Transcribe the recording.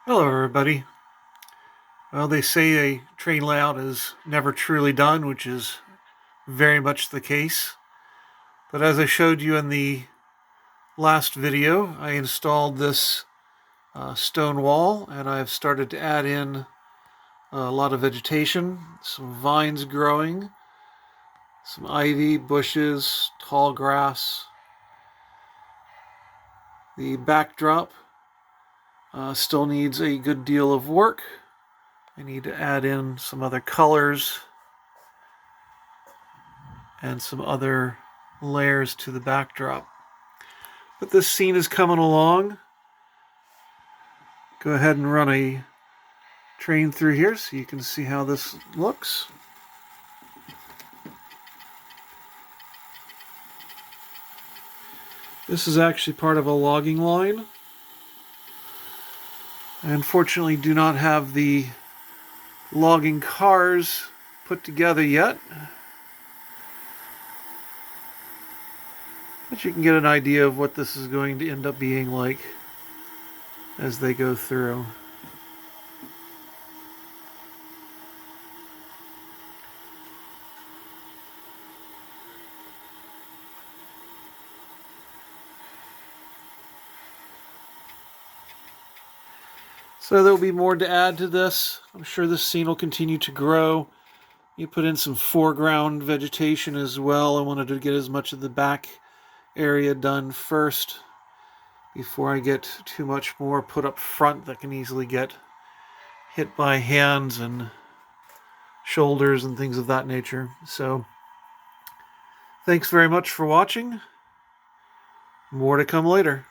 Hello everybody. Well, they say a train layout is never truly done, which is very much the case. But as I showed you in the last video, I installed this stone wall and I've started to add in a lot of vegetation, some vines growing, some ivy, bushes, tall grass. The backdrop still needs a good deal of work. I need to add in some other colors and some other layers to the backdrop. But this scene is coming along. Go ahead and run a train through here so you can see how this looks. This is actually part of a logging line. I unfortunately do not have the logging cars put together yet, but you can get an idea of what this is going to end up being like as they go through. So there'll be more to add to this. I'm sure this scene will continue to grow. You put in some foreground vegetation as well. I wanted to get as much of the back area done first before I get too much more put up front that can easily get hit by hands and shoulders and things of that nature. So thanks very much for watching. More to come later.